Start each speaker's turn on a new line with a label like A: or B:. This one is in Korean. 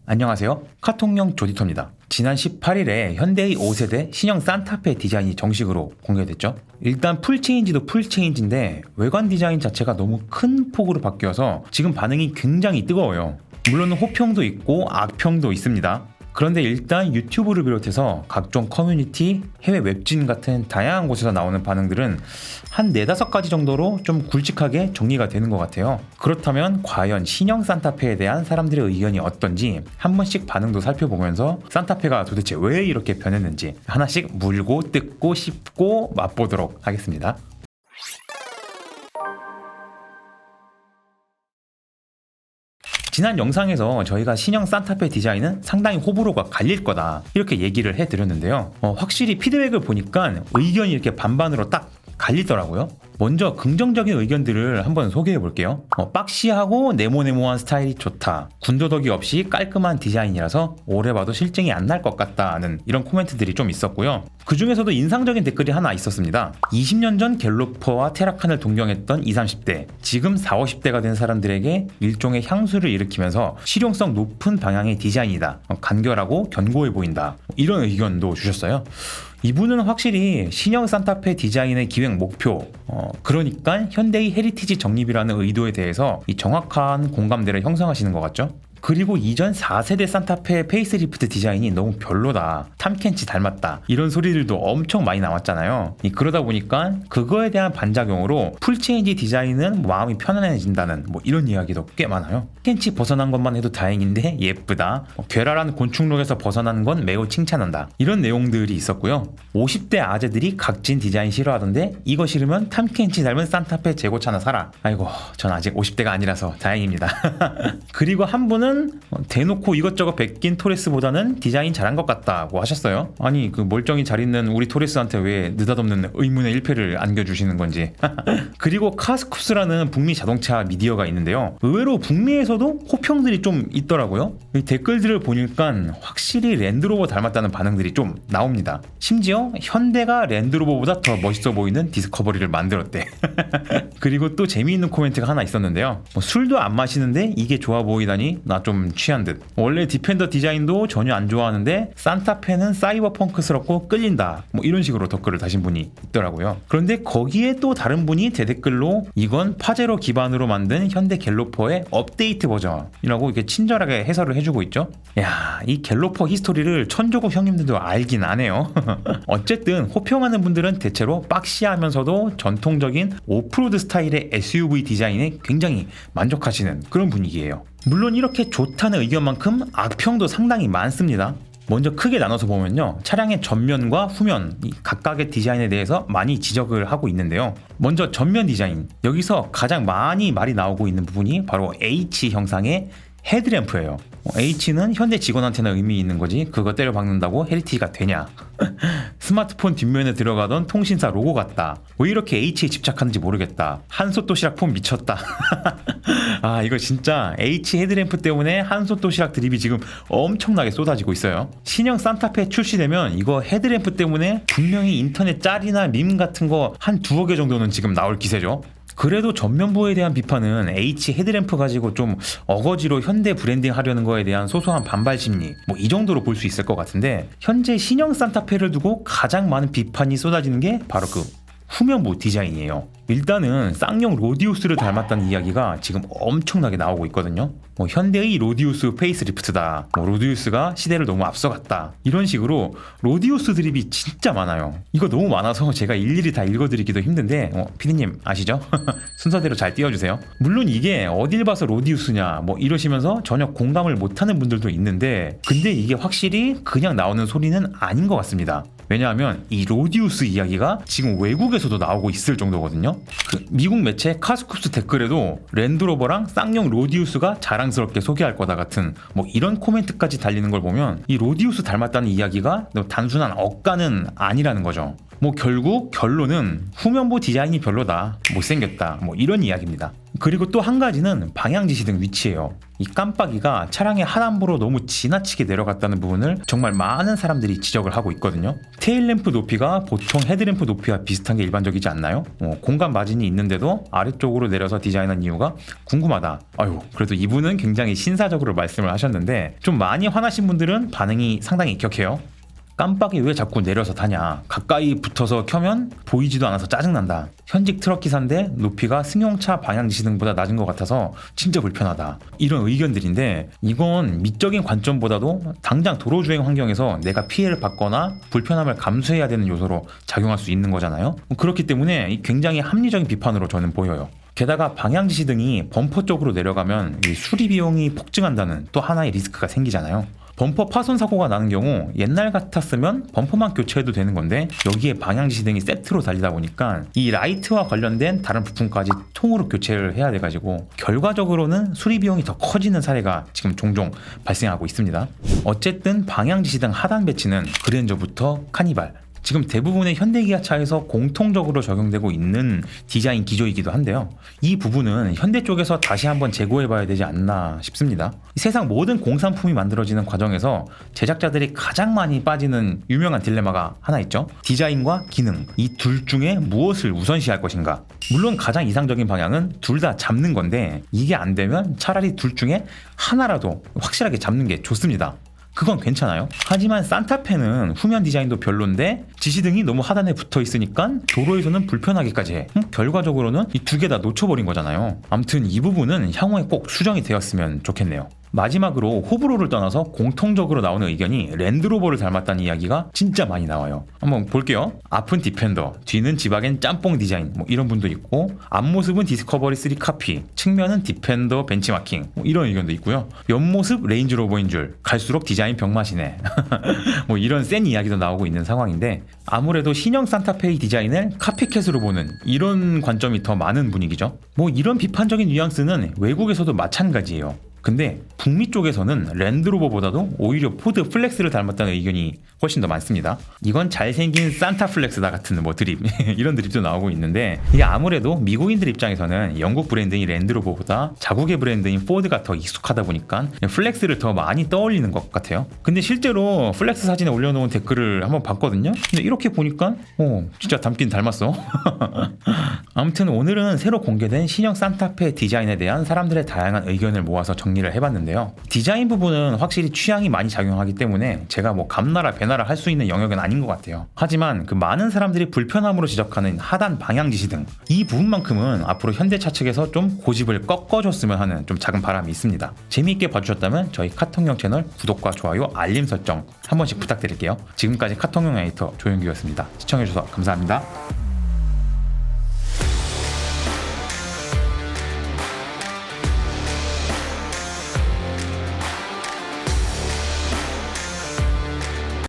A: 안녕하세요. 카톡용 조디토입니다. 지난 18일에 현대의 5세대 신형 산타페 디자인이 정식으로 공개됐죠. 일단 풀체인지도 풀체인지인데 외관 디자인 자체가 너무 큰 폭으로 바뀌어서 지금 반응이 굉장히 뜨거워요. 물론 호평도 있고 악평도 있습니다. 그런데 일단 유튜브를 비롯해서 각종 커뮤니티, 해외 웹진 같은 다양한 곳에서 나오는 반응들은 한 4-5가지 정도로 좀 굵직하게 정리가 되는 것 같아요. 그렇다면 과연 신형 산타페에 대한 사람들의 의견이 어떤지 한 번씩 반응도 살펴보면서 산타페가 도대체 왜 이렇게 변했는지 하나씩 물고 뜯고 씹고 맛보도록 하겠습니다. 지난 영상에서 저희가 신형 산타페 디자인은 상당히 호불호가 갈릴 거다 이렇게 얘기를 해드렸는데요. 확실히 피드백을 보니까 의견이 이렇게 반반으로 딱 갈리더라고요. 먼저 긍정적인 의견들을 한번 소개해 볼게요. 박시하고 네모네모한 스타일이 좋다. 군더더기 없이 깔끔한 디자인이라서 오래 봐도 실증이 안 날 것 같다는 이런 코멘트들이 좀 있었고요. 그 중에서도 인상적인 댓글이 하나 있었습니다. 20년 전 갤로퍼와 테라칸을 동경했던 20, 30대, 지금 40, 50대가 된 사람들에게 일종의 향수를 일으키면서 실용성 높은 방향의 디자인이다. 간결하고 견고해 보인다. 이런 의견도 주셨어요. 이분은 확실히 신형 산타페 디자인의 기획 목표, 그러니까 현대의 헤리티지 정립이라는 의도에 대해서 이 정확한 공감대를 형성하시는 것 같죠? 그리고 이전 4세대 산타페 페이스리프트 디자인이 너무 별로다, 탐켄치 닮았다 이런 소리들도 엄청 많이 나왔잖아요. 그러다 보니까 그거에 대한 반작용으로 풀체인지 디자인은 마음이 편안해진다는 이런 이야기도 꽤 많아요. 탐켄치 벗어난 것만 해도 다행인데 예쁘다, 괴랄한 곤충룩에서 벗어난 건 매우 칭찬한다 이런 내용들이 있었고요. 50대 아재들이 각진 디자인 싫어하던데 이거 싫으면 탐켄치 닮은 산타페 재고차나 사라. 아이고, 전 아직 50대가 아니라서 다행입니다. 그리고 한 분은 대놓고 이것저것 베낀 토레스보다는 디자인 잘한 것 같다고 하셨어요. 아니, 그 멀쩡히 잘 있는 우리 토레스한테 왜 느닷없는 의문의 1패를 안겨주시는 건지. 그리고 카스쿱스라는 북미 자동차 미디어가 있는데요. 의외로 북미에서도 호평들이 좀 있더라고요. 이 댓글들을 보니까 확실히 랜드로버 닮았다는 반응들이 좀 나옵니다. 심지어 현대가 랜드로버보다 더 멋있어 보이는 디스커버리를 만들었대. 그리고 또 재미있는 코멘트가 하나 있었는데요. 술도 안 마시는데 이게 좋아 보이다니 나 좀 취한 듯. 원래 디펜더 디자인도 전혀 안 좋아하는데 산타페는 사이버펑크스럽고 끌린다, 이런 식으로 댓글을 다신 분이 있더라고요. 그런데 거기에 또 다른 분이 대댓글로 이건 파제로 기반으로 만든 현대 갤로퍼의 업데이트 버전이라고 이렇게 친절하게 해설을 해주고 있죠. 야, 이 갤로퍼 히스토리를 천조국 형님들도 알긴 아네요. 어쨌든 호평하는 분들은 대체로 박시하면서도 전통적인 오프로드 스타일의 SUV 디자인에 굉장히 만족하시는 그런 분위기예요. 물론 이렇게 좋다는 의견만큼 악평도 상당히 많습니다. 먼저 크게 나눠서 보면요, 차량의 전면과 후면 각각의 디자인에 대해서 많이 지적을 하고 있는데요. 먼저 전면 디자인, 여기서 가장 많이 말이 나오고 있는 부분이 바로 H 형상의 헤드램프예요. H는 현대 직원한테는 의미 있는 거지 그거 때려 박는다고 헤리티지가 되냐. 스마트폰 뒷면에 들어가던 통신사 로고 같다. 왜 이렇게 H에 집착하는지 모르겠다. 한솥 도시락 폰 미쳤다. 아, 이거 진짜 H 헤드램프 때문에 한솥 도시락 드립이 지금 엄청나게 쏟아지고 있어요. 신형 산타페 출시되면 이거 헤드램프 때문에 분명히 인터넷 짤이나 밈 같은 거 한 2억 개 정도는 지금 나올 기세죠. 그래도 전면부에 대한 비판은 H 헤드램프 가지고 좀 어거지로 현대 브랜딩 하려는 거에 대한 소소한 반발 심리, 이 정도로 볼 수 있을 것 같은데, 현재 신형 산타페를 두고 가장 많은 비판이 쏟아지는 게 바로 그 후면부 디자인이에요. 일단은 쌍용 로디우스를 닮았다는 이야기가 지금 엄청나게 나오고 있거든요. 현대의 로디우스 페이스리프트다, 로디우스가 시대를 너무 앞서갔다, 이런 식으로 로디우스 드립이 진짜 많아요. 이거 너무 많아서 제가 일일이 다 읽어드리기도 힘든데 피디님 아시죠? 순서대로 잘 띄워주세요. 물론 이게 어딜 봐서 로디우스냐 이러시면서 전혀 공감을 못하는 분들도 있는데, 근데 이게 확실히 그냥 나오는 소리는 아닌 것 같습니다. 왜냐하면 이 로디우스 이야기가 지금 외국에서도 나오고 있을 정도거든요. 그 미국 매체 카스쿱스 댓글에도 랜드로버랑 쌍용 로디우스가 자랑스럽게 소개할 거다 같은 이런 코멘트까지 달리는 걸 보면 이 로디우스 닮았다는 이야기가 단순한 억가는 아니라는 거죠. 뭐 결국 결론은 후면부 디자인이 별로다, 못생겼다, 뭐 이런 이야기입니다. 그리고 또 한 가지는 방향 지시등 위치예요. 이 깜빡이가 차량의 하단부로 너무 지나치게 내려갔다는 부분을 정말 많은 사람들이 지적을 하고 있거든요. 테일램프 높이가 보통 헤드램프 높이와 비슷한 게 일반적이지 않나요? 공간 마진이 있는데도 아래쪽으로 내려서 디자인한 이유가 궁금하다. 아유, 그래도 이분은 굉장히 신사적으로 말씀을 하셨는데 좀 많이 화나신 분들은 반응이 상당히 격해요. 깜빡이 왜 자꾸 내려서 타냐, 가까이 붙어서 켜면 보이지도 않아서 짜증난다, 현직 트럭 기사인데 높이가 승용차 방향 지시등보다 낮은 것 같아서 진짜 불편하다, 이런 의견들인데 이건 미적인 관점보다도 당장 도로주행 환경에서 내가 피해를 받거나 불편함을 감수해야 되는 요소로 작용할 수 있는 거잖아요. 그렇기 때문에 굉장히 합리적인 비판으로 저는 보여요. 게다가 방향 지시등이 범퍼 쪽으로 내려가면 수리 비용이 폭증한다는 또 하나의 리스크가 생기잖아요. 범퍼 파손 사고가 나는 경우 옛날 같았으면 범퍼만 교체해도 되는 건데 여기에 방향 지시등이 세트로 달리다 보니까 이 라이트와 관련된 다른 부품까지 통으로 교체를 해야 돼가지고 결과적으로는 수리 비용이 더 커지는 사례가 지금 종종 발생하고 있습니다. 어쨌든 방향 지시등 하단 배치는 그랜저부터 카니발, 지금 대부분의 현대기아차에서 공통적으로 적용되고 있는 디자인 기조이기도 한데요. 이 부분은 현대 쪽에서 다시 한번 재고해봐야 되지 않나 싶습니다. 세상 모든 공산품이 만들어지는 과정에서 제작자들이 가장 많이 빠지는 유명한 딜레마가 하나 있죠. 디자인과 기능, 이 둘 중에 무엇을 우선시할 것인가. 물론 가장 이상적인 방향은 둘 다 잡는 건데 이게 안 되면 차라리 둘 중에 하나라도 확실하게 잡는 게 좋습니다. 그건 괜찮아요. 하지만 산타페는 후면 디자인도 별론데 지시등이 너무 하단에 붙어 있으니까 도로에서는 불편하기까지 해. 결과적으로는 이 두 개 다 놓쳐버린 거잖아요. 아무튼 이 부분은 향후에 꼭 수정이 되었으면 좋겠네요. 마지막으로 호불호를 떠나서 공통적으로 나오는 의견이 랜드로버를 닮았다는 이야기가 진짜 많이 나와요. 한번 볼게요. 앞은 디펜더, 뒤는 지바겐 짬뽕 디자인, 뭐 이런 분도 있고, 앞모습은 디스커버리 3 카피, 측면은 디펜더 벤치마킹, 뭐 이런 의견도 있고요. 옆모습 레인지로버인 줄, 갈수록 디자인 병맛이네. 뭐 이런 센 이야기도 나오고 있는 상황인데 아무래도 신형 산타페의 디자인을 카피캣으로 보는 이런 관점이 더 많은 분위기죠. 뭐 이런 비판적인 뉘앙스는 외국에서도 마찬가지예요. 근데 북미 쪽에서는 랜드로버보다도 오히려 포드 플렉스를 닮았다는 의견이 훨씬 더 많습니다. 이건 잘생긴 산타 플렉스다 같은 뭐 드립 이런 드립도 나오고 있는데 이게 아무래도 미국인들 입장에서는 영국 브랜드인 랜드로버보다 자국의 브랜드인 포드가 더 익숙하다 보니까 플렉스를 더 많이 떠올리는 것 같아요. 근데 실제로 플렉스 사진에 올려놓은 댓글을 한번 봤거든요. 근데 이렇게 보니까 진짜 닮긴 닮았어. 아무튼 오늘은 새로 공개된 신형 산타페 디자인에 대한 사람들의 다양한 의견을 모아서 정리를 해봤는데요. 디자인 부분은 확실히 취향이 많이 작용하기 때문에 제가 뭐 감나라 배나라 할 수 있는 영역은 아닌 것 같아요. 하지만 그 많은 사람들이 불편함으로 지적하는 하단 방향 지시등, 이 부분만큼은 앞으로 현대차 측에서 좀 고집을 꺾어줬으면 하는 좀 작은 바람이 있습니다. 재미있게 봐주셨다면 저희 카통형 채널 구독과 좋아요, 알림 설정 한 번씩 부탁드릴게요. 지금까지 카통형 에디터 조영규였습니다. 시청해주셔서 감사합니다.